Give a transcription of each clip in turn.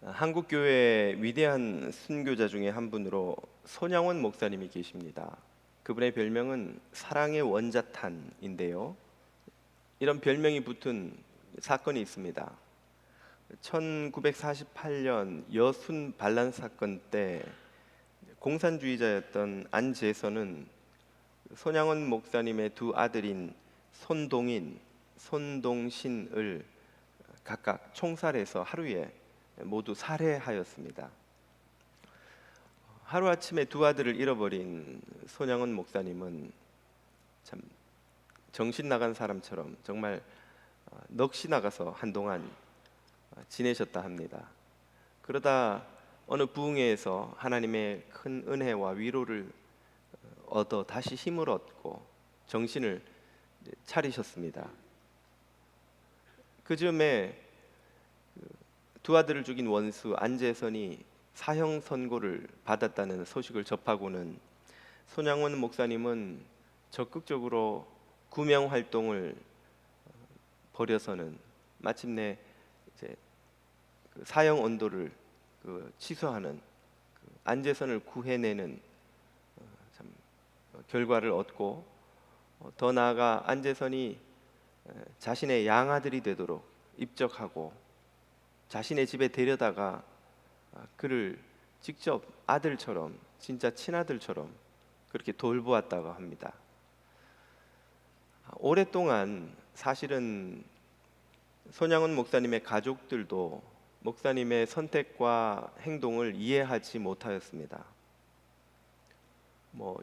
한국 교회의 위대한 순교자 중에 한 분으로 손양원 목사님이 계십니다. 그분의 별명은 사랑의 원자탄인데요. 이런 별명이 붙은 사건이 있습니다. 1948년 여순 반란 사건 때 공산주의자였던 안재선은 손양원 목사님의 두 아들인 손동인, 손동신을 각각 총살해서 하루에 모두 살해하였습니다. 하루아침에 두 아들을 잃어버린 손양원 목사님은 참 정신 나간 사람처럼 정말 넋이 나가서 한동안 지내셨다 합니다. 그러다 어느 부흥회에서 하나님의 큰 은혜와 위로를 얻어 다시 힘을 얻고 정신을 차리셨습니다. 그 즈음에 두 아들을 죽인 원수 안재선이 사형 선고를 받았다는 소식을 접하고는 손양원 목사님은 적극적으로 구명 활동을 벌여서는 마침내 이제 그 사형 언도를 취소하는 안재선을 구해내는 참 결과를 얻고, 더 나아가 안재선이 자신의 양아들이 되도록 입적하고 자신의 집에 데려다가 그를 직접 아들처럼, 진짜 친아들처럼 그렇게 돌보았다고 합니다. 오랫동안 사실은 손양원 목사님의 가족들도 목사님의 선택과 행동을 이해하지 못하였습니다.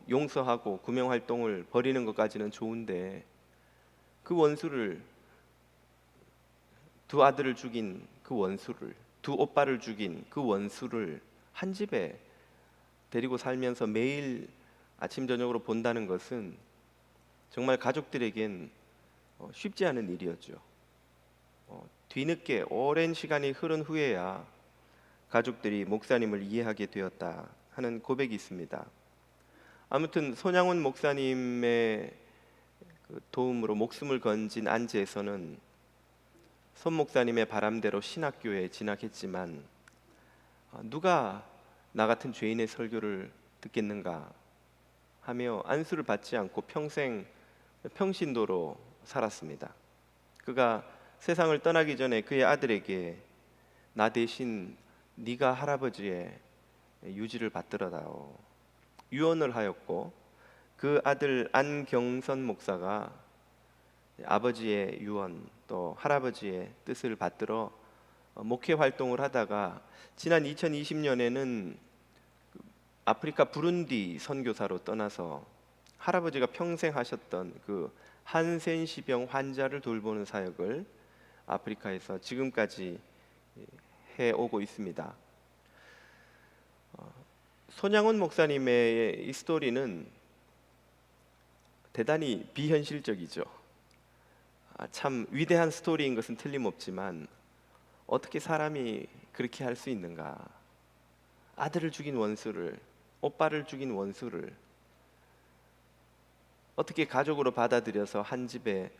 용서하고 구명 활동을 벌이는 것까지는 좋은데 그 원수를, 두 아들을 죽인 그 원수를, 두 오빠를 죽인 그 원수를 한 집에 데리고 살면서 매일 아침 저녁으로 본다는 것은 정말 가족들에겐 쉽지 않은 일이었죠. 뒤늦게 오랜 시간이 흐른 후에야 가족들이 목사님을 이해하게 되었다 하는 고백이 있습니다. 아무튼 손양원 목사님의 그 도움으로 목숨을 건진 안재에서는 손 목사님의 바람대로 신학교에 진학했지만 누가 나 같은 죄인의 설교를 듣겠는가 하며 안수를 받지 않고 평생 평신도로 살았습니다. 그가 세상을 떠나기 전에 그의 아들에게 나 대신 네가 할아버지의 유지를 받들어다오 유언을 하였고, 그 아들 안경선 목사가 아버지의 유언 또 할아버지의 뜻을 받들어 목회 활동을 하다가 지난 2020년에는 아프리카 부룬디 선교사로 떠나서 할아버지가 평생 하셨던 그 한센시병 환자를 돌보는 사역을 아프리카에서 지금까지 해오고 있습니다. 손양원 목사님의 이 스토리는 대단히 비현실적이죠. 참 위대한 스토리인 것은 틀림없지만 어떻게 사람이 그렇게 할 수 있는가? 아들을 죽인 원수를, 오빠를 죽인 원수를 어떻게 가족으로 받아들여서 한 집에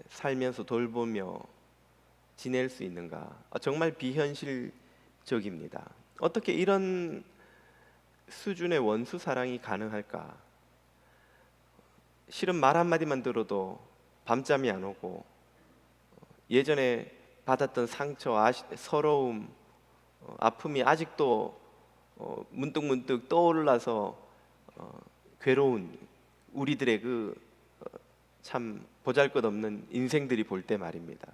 살면서 돌보며 지낼 수 있는가? 정말 비현실적입니다. 어떻게 이런 수준의 원수 사랑이 가능할까? 실은 말 한마디만 들어도 밤잠이 안 오고, 예전에 받았던 상처, 서러움, 아픔이 아직도 문득문득 떠올라서 괴로운 우리들의 참 보잘것없는 인생들이 볼 때 말입니다.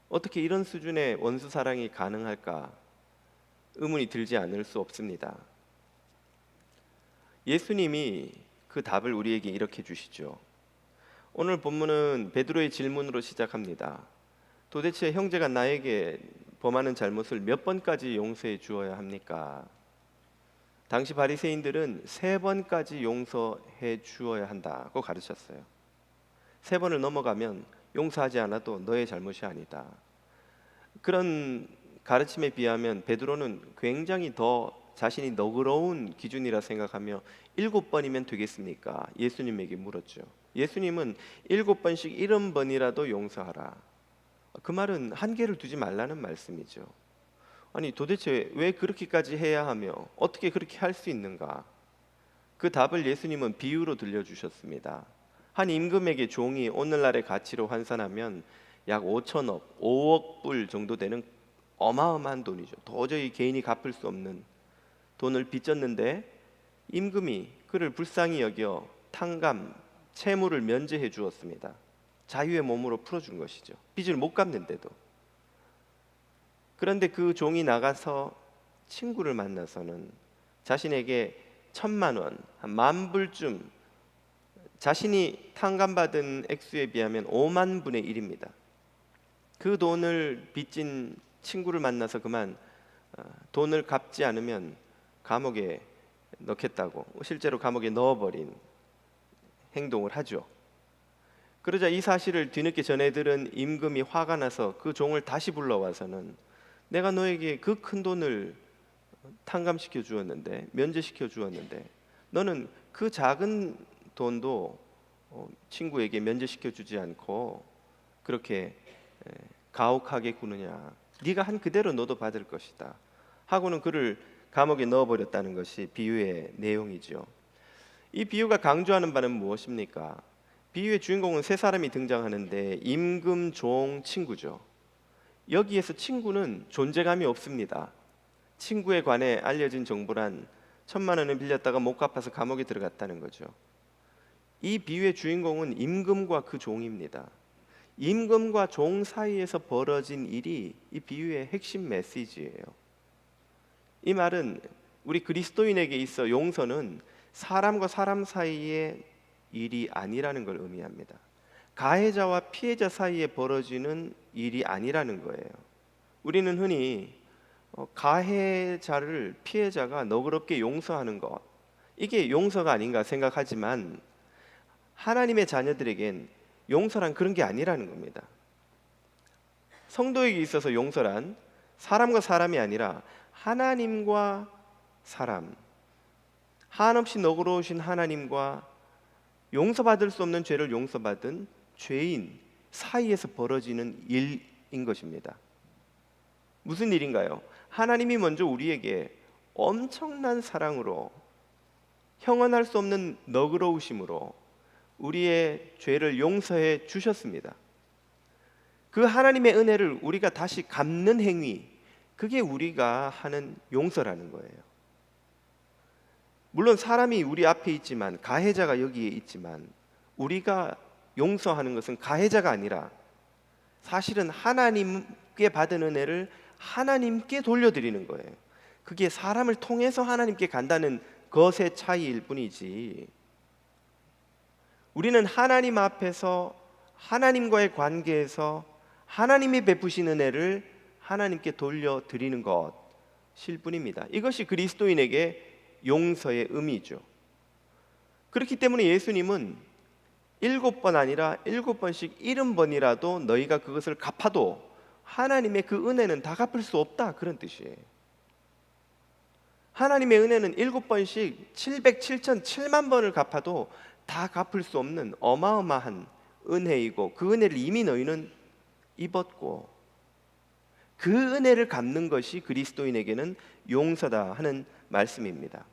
어떻게 이런 수준의 원수 사랑이 가능할까? 의문이 들지 않을 수 없습니다. 예수님이 그 답을 우리에게 이렇게 주시죠. 오늘 본문은 베드로의 질문으로 시작합니다. 도대체 형제가 나에게 범하는 잘못을 몇 번까지 용서해 주어야 합니까? 당시 바리새인들은 3번까지 용서해 주어야 한다고 가르쳤어요. 3번을 넘어가면 용서하지 않아도 너의 잘못이 아니다. 그런 가르침에 비하면 베드로는 굉장히 더 자신이 너그러운 기준이라 생각하며 7번이면 되겠습니까? 예수님에게 물었죠. 예수님은 7번씩 70번이라도 용서하라. 그 말은 한계를 두지 말라는 말씀이죠. 아니 도대체 왜 그렇게까지 해야 하며 어떻게 그렇게 할 수 있는가? 그 답을 예수님은 비유로 들려주셨습니다. 한 임금에게 종이 오늘날의 가치로 환산하면 약 5천억, 5억 불 정도 되는 어마어마한 돈이죠. 도저히 개인이 갚을 수 없는 돈을 빚졌는데 임금이 그를 불쌍히 여겨 탕감, 채무를 면제해 주었습니다. 자유의 몸으로 풀어준 것이죠. 빚을 못 갚는데도. 그런데 그 종이 나가서 친구를 만나서는 자신에게 1,000만 원, 한 10,000불쯤, 자신이 탕감받은 액수에 비하면 5만 분의 1입니다. 그 돈을 빚진 친구를 만나서 그만 돈을 갚지 않으면 감옥에 넣겠다고 실제로 감옥에 넣어버린 행동을 하죠. 그러자 이 사실을 뒤늦게 전해 들은 임금이 화가 나서 그 종을 다시 불러와서는 내가 너에게 그 큰 돈을 탕감시켜 주었는데, 면제시켜 주었는데 너는 그 작은 돈도 친구에게 면제시켜 주지 않고 그렇게 가혹하게 구느냐? 네가 한 그대로 너도 받을 것이다 하고는 그를 감옥에 넣어버렸다는 것이 비유의 내용이죠. 이 비유가 강조하는 바는 무엇입니까? 비유의 주인공은 세 사람이 등장하는데 임금, 종, 친구죠. 여기에서 친구는 존재감이 없습니다. 친구에 관해 알려진 정보란 1,000만 원을 빌렸다가 못 갚아서 감옥에 들어갔다는 거죠. 이 비유의 주인공은 임금과 그 종입니다. 임금과 종 사이에서 벌어진 일이 이 비유의 핵심 메시지예요. 이 말은 우리 그리스도인에게 있어 용서는 사람과 사람 사이의 일이 아니라는 걸 의미합니다. 가해자와 피해자 사이에 벌어지는 일이 아니라는 거예요. 우리는 흔히 가해자를 피해자가 너그럽게 용서하는 것, 이게 용서가 아닌가 생각하지만 하나님의 자녀들에겐 용서란 그런 게 아니라는 겁니다. 성도에게 있어서 용서란 사람과 사람이 아니라 하나님과 사람, 한없이 너그러우신 하나님과 용서받을 수 없는 죄를 용서받은 죄인 사이에서 벌어지는 일인 것입니다. 무슨 일인가요? 하나님이 먼저 우리에게 엄청난 사랑으로, 형언할 수 없는 너그러우심으로 우리의 죄를 용서해 주셨습니다. 그 하나님의 은혜를 우리가 다시 갚는 행위, 그게 우리가 하는 용서라는 거예요. 물론 사람이 우리 앞에 있지만, 가해자가 여기에 있지만, 우리가 용서하는 것은 가해자가 아니라 사실은 하나님께 받은 은혜를 하나님께 돌려드리는 거예요. 그게 사람을 통해서 하나님께 간다는 것의 차이일 뿐이지, 우리는 하나님 앞에서 하나님과의 관계에서 하나님이 베푸신 은혜를 하나님께 돌려드리는 것일 뿐입니다. 이것이 그리스도인에게 용서의 의미죠. 그렇기 때문에 예수님은 7번 아니라 7번씩 70번이라도 너희가 그것을 갚아도 하나님의 그 은혜는 다 갚을 수 없다, 그런 뜻이에요. 하나님의 은혜는 7번씩 707만 번을 갚아도 다 갚을 수 없는 어마어마한 은혜이고, 그 은혜를 이미 너희는 입었고, 그 은혜를 갚는 것이 그리스도인에게는 용서다 하는 말씀입니다.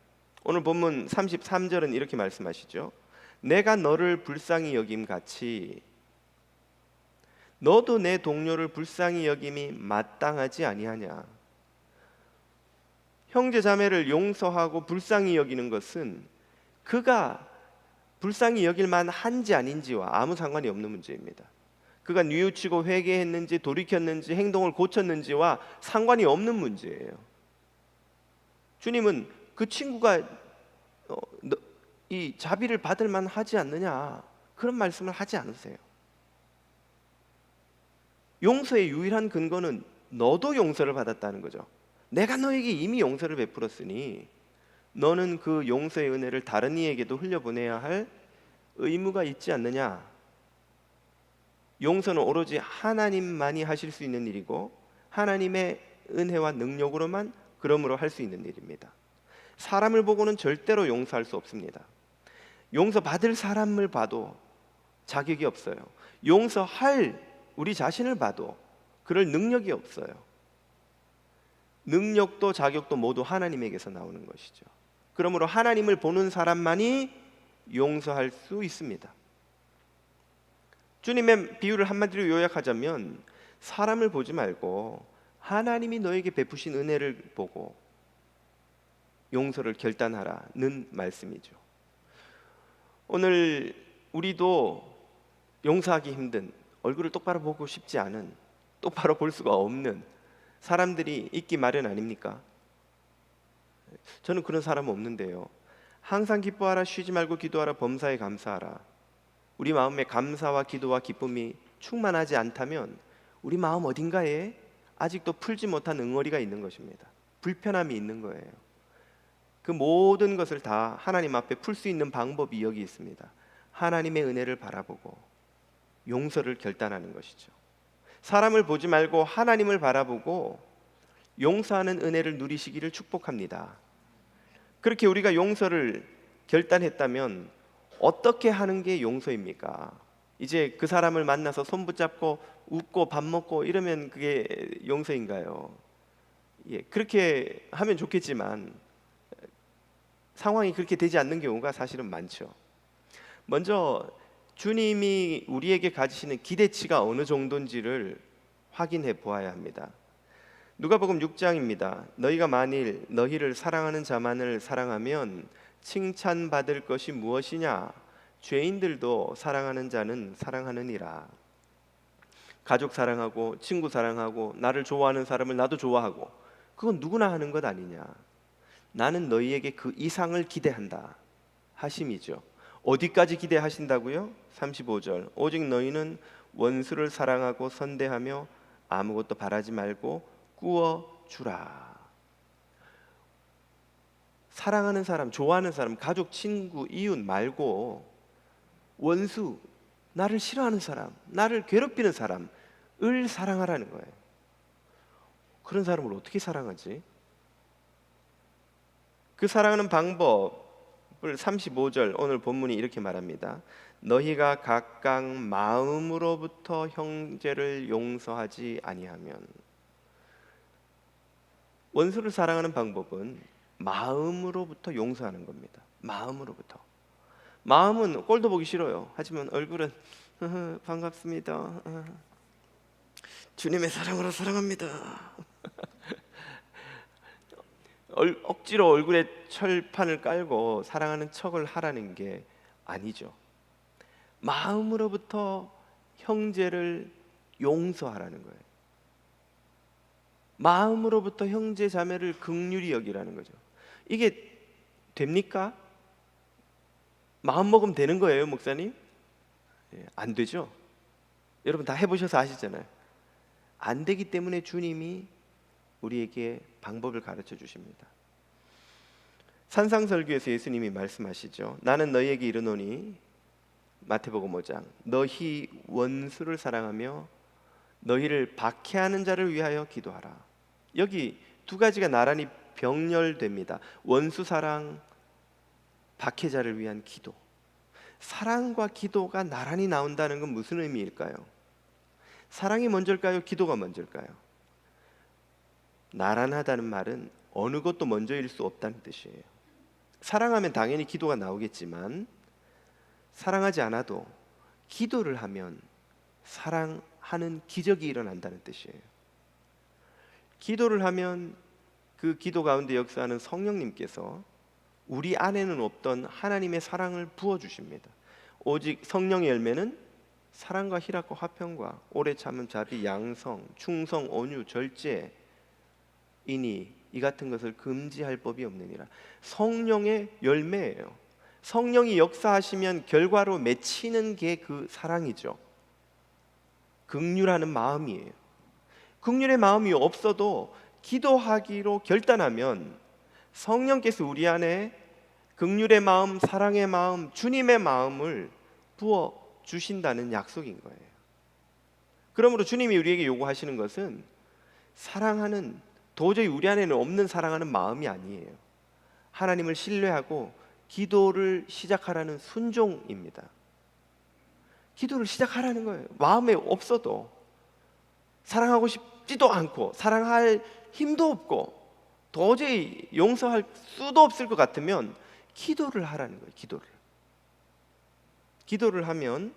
오늘 본문 33절은 이렇게 말씀하시죠. 내가 너를 불쌍히 여김 같이 너도 내 동료를 불쌍히 여김이 마땅하지 아니하냐. 형제 자매를 용서하고 불쌍히 여기는 것은 그가 불쌍히 여길 만한지 아닌지와 아무 상관이 없는 문제입니다. 그가 뉘우치고 회개했는지 돌이켰는지 행동을 고쳤는지와 상관이 없는 문제예요. 주님은 그 친구가 이 자비를 받을 만하지 않느냐, 그런 말씀을 하지 않으세요. 용서의 유일한 근거는 너도 용서를 받았다는 거죠. 내가 너에게 이미 용서를 베풀었으니 너는 그 용서의 은혜를 다른 이에게도 흘려보내야 할 의무가 있지 않느냐. 용서는 오로지 하나님만이 하실 수 있는 일이고 하나님의 은혜와 능력으로만 그러므로 할 수 있는 일입니다. 사람을 보고는 절대로 용서할 수 없습니다. 용서받을 사람을 봐도 자격이 없어요. 용서할 우리 자신을 봐도 그럴 능력이 없어요. 능력도 자격도 모두 하나님에게서 나오는 것이죠. 그러므로 하나님을 보는 사람만이 용서할 수 있습니다. 주님의 비유를 한마디로 요약하자면 사람을 보지 말고 하나님이 너에게 베푸신 은혜를 보고 용서를 결단하라는 말씀이죠. 오늘 우리도 용서하기 힘든, 얼굴을 똑바로 보고 싶지 않은, 똑바로 볼 수가 없는 사람들이 있기 마련 아닙니까? 저는 그런 사람 없는데요. 항상 기뻐하라, 쉬지 말고 기도하라, 범사에 감사하라. 우리 마음에 감사와 기도와 기쁨이 충만하지 않다면 우리 마음 어딘가에 아직도 풀지 못한 응어리가 있는 것입니다. 불편함이 있는 거예요. 그 모든 것을 다 하나님 앞에 풀 수 있는 방법이 여기 있습니다. 하나님의 은혜를 바라보고 용서를 결단하는 것이죠. 사람을 보지 말고 하나님을 바라보고 용서하는 은혜를 누리시기를 축복합니다. 그렇게 우리가 용서를 결단했다면 어떻게 하는 게 용서입니까? 이제 그 사람을 만나서 손 붙잡고 웃고 밥 먹고 이러면 그게 용서인가요? 그렇게 하면 좋겠지만 상황이 그렇게 되지 않는 경우가 사실은 많죠. 먼저 주님이 우리에게 가지시는 기대치가 어느 정도인지를 확인해 보아야 합니다. 누가복음 6장입니다. 너희가 만일 너희를 사랑하는 자만을 사랑하면 칭찬받을 것이 무엇이냐? 죄인들도 사랑하는 자는 사랑하느니라. 가족 사랑하고 친구 사랑하고 나를 좋아하는 사람을 나도 좋아하고, 그건 누구나 하는 것 아니냐? 나는 너희에게 그 이상을 기대한다 하심이죠. 어디까지 기대하신다고요? 35절. 오직 너희는 원수를 사랑하고 선대하며 아무것도 바라지 말고 꾸어 주라. 사랑하는 사람, 좋아하는 사람, 가족, 친구, 이웃 말고 원수, 나를 싫어하는 사람, 나를 괴롭히는 사람을 사랑하라는 거예요. 그런 사람을 어떻게 사랑하지? 그 사랑하는 방법을 35절 오늘 본문이 이렇게 말합니다. 너희가 각각 마음으로부터 형제를 용서하지 아니하면. 원수를 사랑하는 방법은 마음으로부터 용서하는 겁니다. 마음으로부터. 마음은 꼴도 보기 싫어요. 하지만 얼굴은 반갑습니다. 주님의 사랑으로 사랑합니다. 억지로 얼굴에 철판을 깔고 사랑하는 척을 하라는 게 아니죠. 마음으로부터 형제를 용서하라는 거예요. 마음으로부터 형제 자매를 긍휼히 여기라는 거죠. 이게 됩니까? 마음 먹으면 되는 거예요, 목사님? 안 되죠. 여러분 다 해보셔서 아시잖아요. 안 되기 때문에 주님이 우리에게 방법을 가르쳐 주십니다. 산상설교에서 예수님이 말씀하시죠. 나는 너희에게 이르노니, 마태복음 5장, 너희 원수를 사랑하며 너희를 박해하는 자를 위하여 기도하라. 여기 두 가지가 나란히 병렬됩니다. 원수 사랑, 박해자를 위한 기도. 사랑과 기도가 나란히 나온다는 건 무슨 의미일까요? 사랑이 먼저일까요? 기도가 먼저일까요? 나란하다는 말은 어느 것도 먼저일 수 없다는 뜻이에요. 사랑하면 당연히 기도가 나오겠지만 사랑하지 않아도 기도를 하면 사랑하는 기적이 일어난다는 뜻이에요. 기도를 하면 그 기도 가운데 역사하는 성령님께서 우리 안에는 없던 하나님의 사랑을 부어주십니다. 오직 성령의 열매는 사랑과 희락과 화평과 오래 참음, 자비, 양성, 충성, 온유, 절제 이니 이 같은 것을 금지할 법이 없느니라. 성령의 열매예요. 성령이 역사하시면 결과로 맺히는 게 그 사랑이죠. 긍휼하는 마음이에요. 긍휼의 마음이 없어도 기도하기로 결단하면 성령께서 우리 안에 긍휼의 마음, 사랑의 마음, 주님의 마음을 부어 주신다는 약속인 거예요. 그러므로 주님이 우리에게 요구하시는 것은 사랑하는, 도저히 우리 안에는 없는 사랑하는 마음이 아니에요. 하나님을 신뢰하고 기도를 시작하라는 순종입니다. 기도를 시작하라는 거예요. 마음에 없어도 싶지도 않고 사랑할 힘도 없고 도저히 용서할 수도 없을 것 같으면 기도를 하라는 거예요. 기도를 하면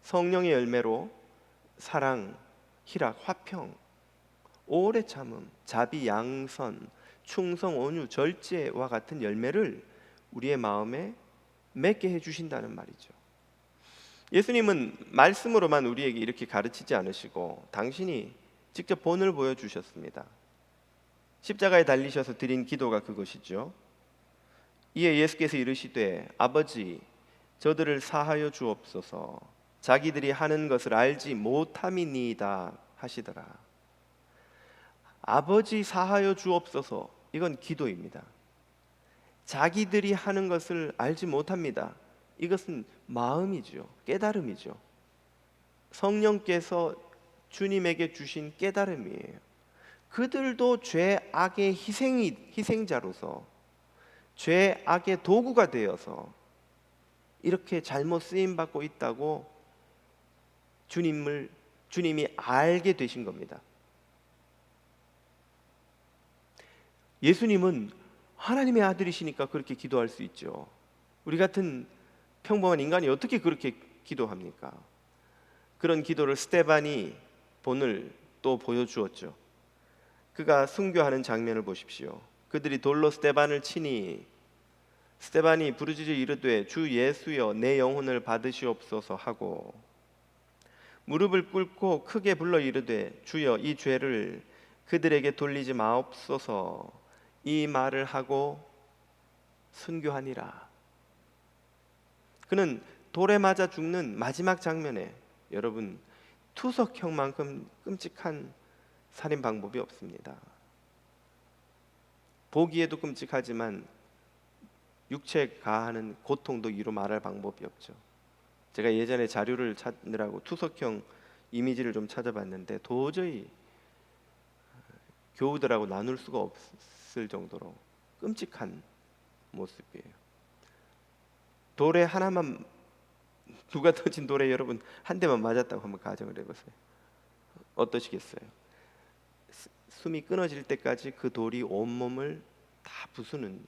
성령의 열매로 사랑, 희락, 화평, 오래 참음, 자비, 양선, 충성, 온유, 절제와 같은 열매를 우리의 마음에 맺게 해주신다는 말이죠. 예수님은 말씀으로만 우리에게 이렇게 가르치지 않으시고 당신이 직접 본을 보여주셨습니다. 십자가에 달리셔서 드린 기도가 그것이죠. 이에 예수께서 이르시되 아버지 저들을 사하여 주옵소서 자기들이 하는 것을 알지 못함이니이다 하시더라. 아버지 사하여 주옵소서, 이건 기도입니다. 자기들이 하는 것을 알지 못합니다. 이것은 마음이죠. 깨달음이죠. 성령께서 주님에게 주신 깨달음이에요. 그들도 죄악의 희생자로서 죄악의 도구가 되어서 이렇게 잘못 쓰임 받고 있다고 주님이 알게 되신 겁니다. 예수님은 하나님의 아들이시니까 그렇게 기도할 수 있죠. 우리 같은 평범한 인간이 어떻게 그렇게 기도합니까? 그런 기도를 스데반이 본을 또 보여주었죠. 그가 순교하는 장면을 보십시오. 그들이 돌로 스데반을 치니 스데반이 부르짖어 이르되 주 예수여 내 영혼을 받으시옵소서 하고 무릎을 꿇고 크게 불러 이르되 주여 이 죄를 그들에게 돌리지 마옵소서, 이 말을 하고 순교하니라. 그는 돌에 맞아 죽는 마지막 장면에 여러분 투석형만큼 끔찍한 살인 방법이 없습니다. 보기에도 끔찍하지만 육체에 가하는 고통도 이루 말할 방법이 없죠. 제가 예전에 자료를 찾느라고 투석형 이미지를 좀 찾아봤는데 도저히 교우들하고 나눌 수가 없을 정도로 끔찍한 모습이에요. 돌에 하나만, 누가 던진 돌에 여러분 한 대만 맞았다고 한번 가정을 해보세요. 어떠시겠어요? 숨이 끊어질 때까지 그 돌이 온몸을 다 부수는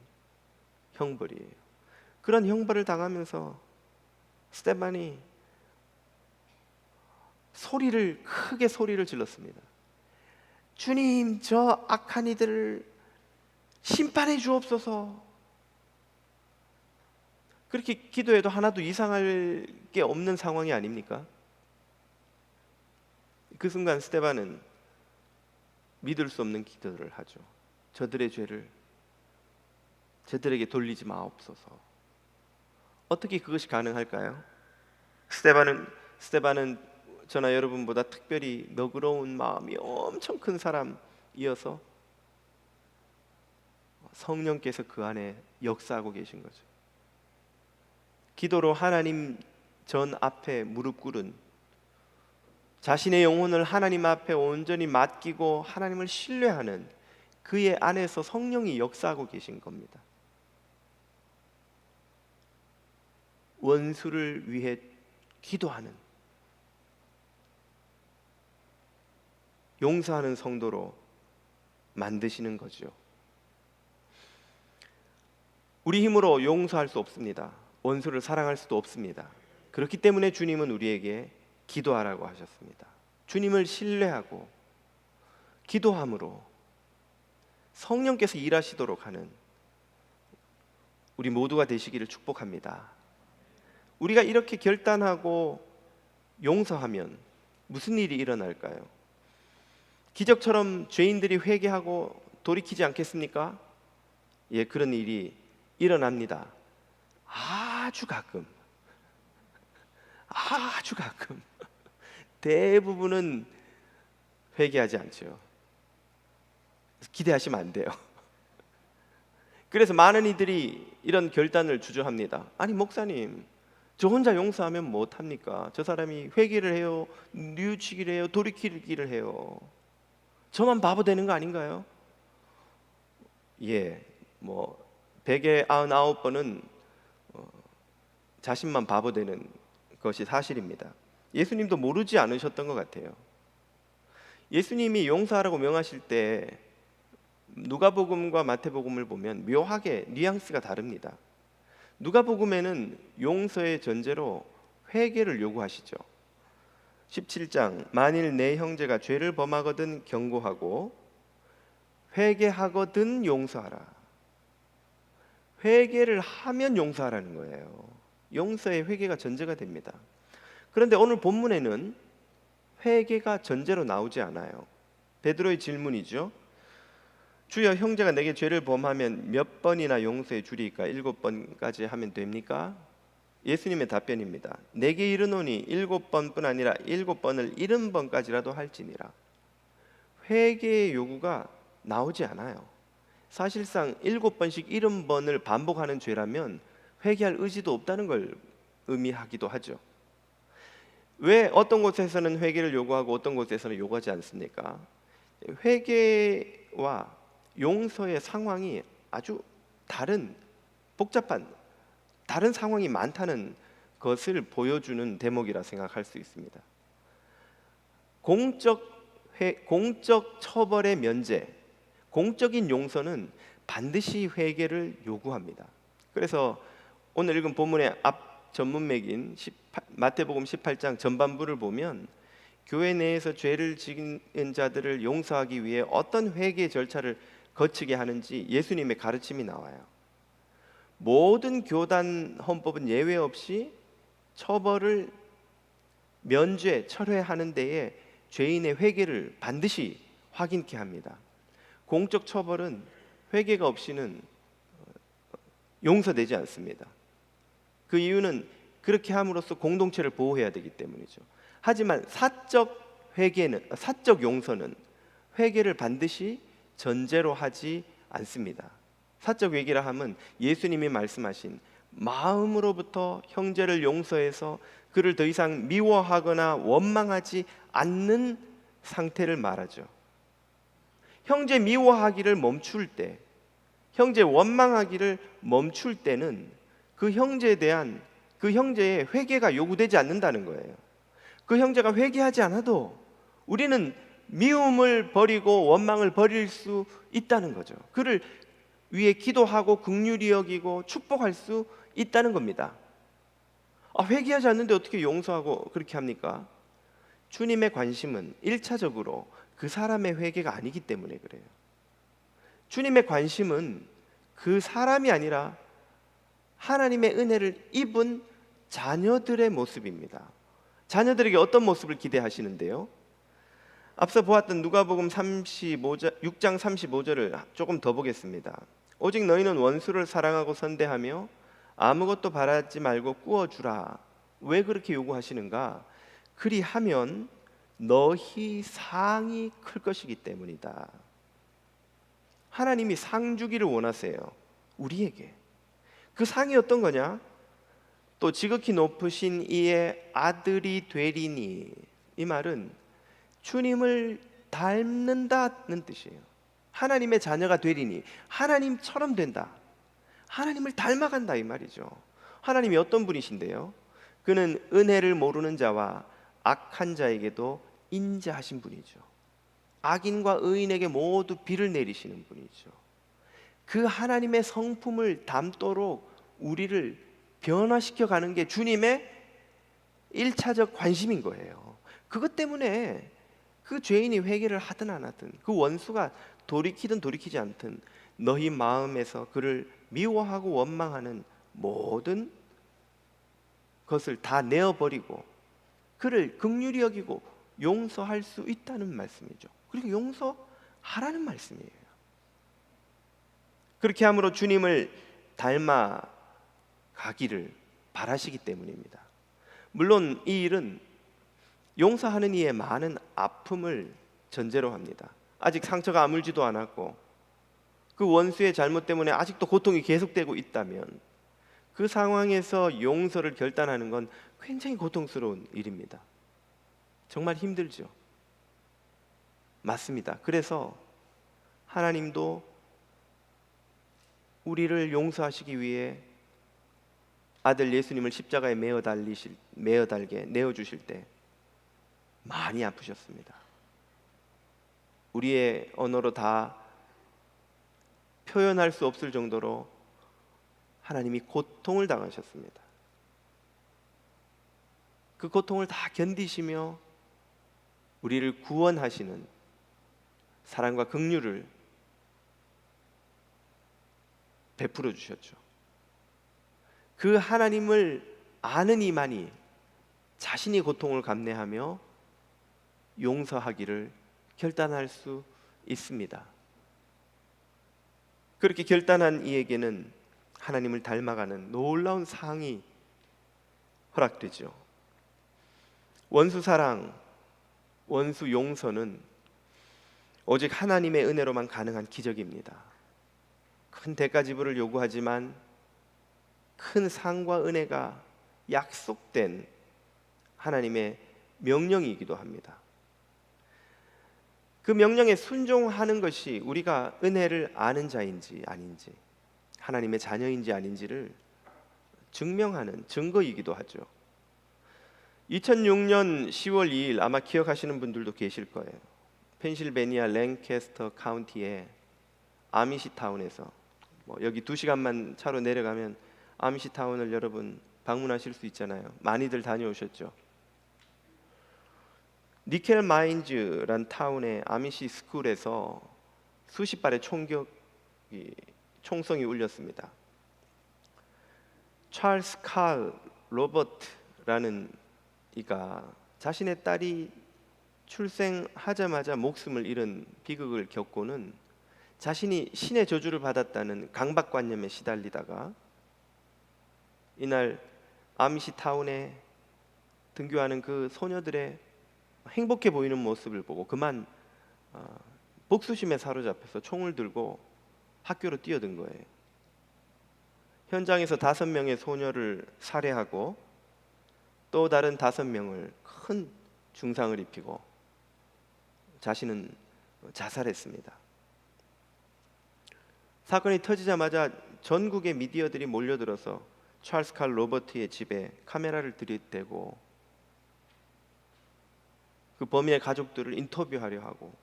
형벌이에요. 그런 형벌을 당하면서 스데반이 크게 소리를 질렀습니다. 주님, 저 악한 이들을 심판해 주옵소서. 그렇게 기도해도 하나도 이상할 게 없는 상황이 아닙니까? 그 순간 스데반은 믿을 수 없는 기도를 하죠. 저들의 죄를 저들에게 돌리지 마옵소서. 어떻게 그것이 가능할까요? 스데반은 저나 여러분보다 특별히 너그러운 마음이 엄청 큰 사람이어서 성령께서 그 안에 역사하고 계신 거죠. 기도로 하나님 전 앞에 무릎 꿇은, 자신의 영혼을 하나님 앞에 온전히 맡기고 하나님을 신뢰하는 그의 안에서 성령이 역사하고 계신 겁니다. 원수를 위해 기도하는, 용서하는 성도로 만드시는 거죠. 우리 힘으로 용서할 수 없습니다. 원수를 사랑할 수도 없습니다. 그렇기 때문에 주님은 우리에게 기도하라고 하셨습니다. 주님을 신뢰하고 기도함으로 성령께서 일하시도록 하는 우리 모두가 되시기를 축복합니다. 우리가 이렇게 결단하고 용서하면 무슨 일이 일어날까요? 기적처럼 죄인들이 회개하고 돌이키지 않겠습니까? 예, 그런 일이 일어납니다. 아주 가끔. 대부분은 회개하지 않죠. 기대하시면 안 돼요. 그래서 많은 이들이 이런 결단을 주저합니다. 아니 목사님, 저 혼자 용서하면 못합니까? 저 사람이 회개를 해요, 뉘우치기를 해요, 돌이키기를 해요. 저만 바보 되는 거 아닌가요? 예, 100에 99번은 자신만 바보 되는 것이 사실입니다. 예수님도 모르지 않으셨던 것 같아요. 예수님이 용서하라고 명하실 때 누가복음과 마태복음을 보면 묘하게 뉘앙스가 다릅니다. 누가복음에는 용서의 전제로 회개를 요구하시죠. 17장 만일 내 형제가 죄를 범하거든 경고하고 회개하거든 용서하라. 회개를 하면 용서하라는 거예요. 용서의 회개가 전제가 됩니다. 그런데 오늘 본문에는 회개가 전제로 나오지 않아요. 베드로의 질문이죠. 주여, 형제가 내게 죄를 범하면 몇 번이나 용서해 주리까? 7번까지 하면 됩니까? 예수님의 답변입니다. 내게 이르노니 7번뿐 아니라 7번을 70번까지라도 할지니라. 회개의 요구가 나오지 않아요. 사실상 7번씩 70번을 반복하는 죄라면 회개할 의지도 없다는 걸 의미하기도 하죠. 왜 어떤 곳에서는 회개를 요구하고 어떤 곳에서는 요구하지 않습니까? 회개와 용서의 상황이 아주 다른, 복잡한 다른 상황이 많다는 것을 보여주는 대목이라 생각할 수 있습니다. 공적 처벌의 면제, 공적인 용서는 반드시 회개를 요구합니다. 그래서 오늘 읽은 본문의 앞 전문맥인 마태복음 18장 전반부를 보면 교회 내에서 죄를 지은 자들을 용서하기 위해 어떤 회개 절차를 거치게 하는지 예수님의 가르침이 나와요. 모든 교단 헌법은 예외 없이 처벌을 면죄, 철회하는 데에 죄인의 회개를 반드시 확인케 합니다. 공적 처벌은 회개가 없이는 용서되지 않습니다. 그 이유는 그렇게 함으로써 공동체를 보호해야 되기 때문이죠. 하지만 사적 용서는 회개를 반드시 전제로 하지 않습니다. 사적 회개라 함은 예수님이 말씀하신 마음으로부터 형제를 용서해서 그를 더 이상 미워하거나 원망하지 않는 상태를 말하죠. 형제 미워하기를 멈출 때, 형제 원망하기를 멈출 때는 그 형제에 대한 그 형제의 회개가 요구되지 않는다는 거예요. 그 형제가 회개하지 않아도 우리는 미움을 버리고 원망을 버릴 수 있다는 거죠. 그를 위해 기도하고 긍휼히 여기고 축복할 수 있다는 겁니다. 회개하지 않는데 어떻게 용서하고 그렇게 합니까? 주님의 관심은 1차적으로 그 사람의 회개가 아니기 때문에 그래요. 주님의 관심은 그 사람이 아니라 하나님의 은혜를 입은 자녀들의 모습입니다. 자녀들에게 어떤 모습을 기대하시는데요? 앞서 보았던 누가복음 6장 35절을 조금 더 보겠습니다. 오직 너희는 원수를 사랑하고 선대하며 아무것도 바라지 말고 꾸어주라. 왜 그렇게 요구하시는가? 그리하면 너희 상이 클 것이기 때문이다. 하나님이 상 주기를 원하세요. 우리에게. 그 상이 어떤 거냐? 또 지극히 높으신 이의 아들이 되리니. 이 말은 주님을 닮는다는 뜻이에요. 하나님의 자녀가 되리니, 하나님처럼 된다, 하나님을 닮아간다 이 말이죠. 하나님이 어떤 분이신데요? 그는 은혜를 모르는 자와 악한 자에게도 인자하신 분이죠. 악인과 의인에게 모두 비를 내리시는 분이죠. 그 하나님의 성품을 담도록 우리를 변화시켜 가는 게 주님의 1차적 관심인 거예요. 그것 때문에 그 죄인이 회개를 하든 안 하든, 그 원수가 돌이키든 돌이키지 않든 너희 마음에서 그를 미워하고 원망하는 모든 것을 다 내어버리고 그를 긍휼히 여기고 용서할 수 있다는 말씀이죠. 그리고 용서하라는 말씀이에요. 그렇게 함으로 주님을 닮아 가기를 바라시기 때문입니다. 물론 이 일은 용서하는 이의 많은 아픔을 전제로 합니다. 아직 상처가 아물지도 않았고 그 원수의 잘못 때문에 아직도 고통이 계속되고 있다면 그 상황에서 용서를 결단하는 건 굉장히 고통스러운 일입니다. 정말 힘들죠. 맞습니다. 그래서 하나님도 우리를 용서하시기 위해 아들 예수님을 십자가에 매어 달게 내어 주실 때 많이 아프셨습니다. 우리의 언어로 다 표현할 수 없을 정도로 하나님이 고통을 당하셨습니다. 그 고통을 다 견디시며 우리를 구원하시는 사랑과 긍휼을 베풀어 주셨죠. 그 하나님을 아는 이만이 자신이 고통을 감내하며 용서하기를 결단할 수 있습니다. 그렇게 결단한 이에게는 하나님을 닮아가는 놀라운 상이 허락되죠. 원수 사랑, 원수 용서는 오직 하나님의 은혜로만 가능한 기적입니다. 큰 대가 지불을 요구하지만 큰 상과 은혜가 약속된 하나님의 명령이기도 합니다. 그 명령에 순종하는 것이 우리가 은혜를 아는 자인지 아닌지, 하나님의 자녀인지 아닌지를 증명하는 증거이기도 하죠. 2006년 10월 2일 아마 기억하시는 분들도 계실 거예요. 펜실베니아 랭캐스터 카운티의 아미시 타운에서 여기 2시간만 차로 내려가면 아미시 타운을 여러분 방문하실 수 있잖아요. 많이들 다녀오셨죠. 니켈 마인즈란 타운의 아미시 스쿨에서 수십 발의 총성이 울렸습니다. 찰스 칼 로버트라는 이가 자신의 딸이 출생하자마자 목숨을 잃은 비극을 겪고는 자신이 신의 저주를 받았다는 강박관념에 시달리다가 이날 아미시 타운에 등교하는 그 소녀들의 행복해 보이는 모습을 보고 그만 복수심에 사로잡혀서 총을 들고 학교로 뛰어든 거예요. 현장에서 5명의 소녀를 살해하고 또 다른 5명을 큰 중상을 입히고 자신은 자살했습니다. 사건이 터지자마자 전국의 미디어들이 몰려들어서 찰스 칼 로버트의 집에 카메라를 들이대고 그 범인의 가족들을 인터뷰하려 하고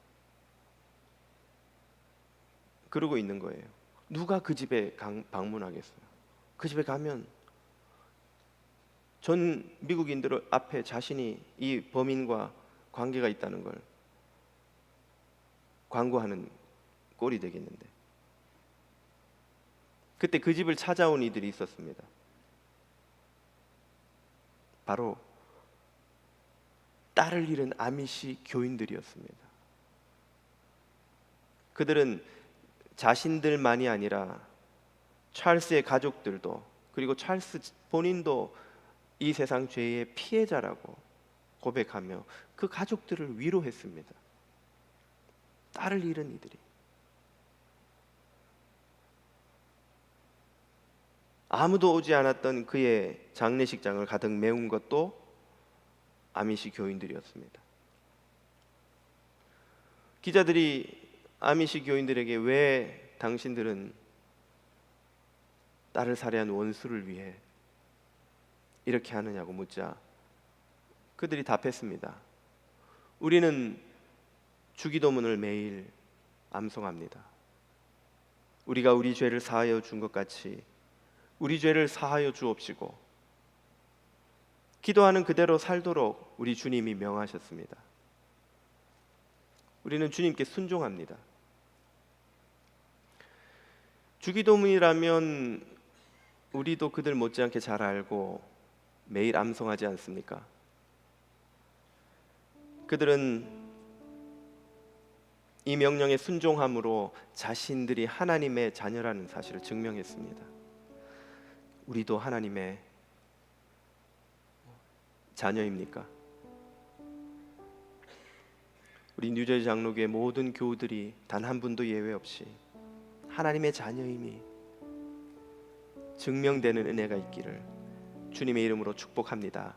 그러고 있는 거예요. 누가 그 집에 방문하겠어요? 그 집에 가면 전 미국인들 앞에 자신이 이 범인과 관계가 있다는 걸 광고하는 꼴이 되겠는데, 그때 그 집을 찾아온 이들이 있었습니다. 바로 딸을 잃은 아미시 교인들이었습니다. 그들은 자신들만이 아니라 찰스의 가족들도, 그리고 찰스 본인도 이 세상 죄의 피해자라고 고백하며 그 가족들을 위로했습니다. 딸을 잃은 이들이 아무도 오지 않았던 그의 장례식장을 가득 메운 것도 아미시 교인들이었습니다. 기자들이 아미시 교인들에게 왜 당신들은 딸을 살해한 원수를 위해 이렇게 하느냐고 묻자 그들이 답했습니다. 우리는 주기도문을 매일 암송합니다. 우리가 우리 죄를 사하여 준 것 같이 우리 죄를 사하여 주옵시고 기도하는 그대로 살도록 우리 주님이 명하셨습니다. 우리는 주님께 순종합니다. 주기도문이라면 우리도 그들 못지않게 잘 알고 매일 암송하지 않습니까? 그들은 이 명령에 순종함으로 자신들이 하나님의 자녀라는 사실을 증명했습니다. 우리도 하나님의 자녀입니까? 우리 뉴저지 장로교회 모든 교우들이 단 한 분도 예외 없이 하나님의 자녀임이 증명되는 은혜가 있기를 주님의 이름으로 축복합니다.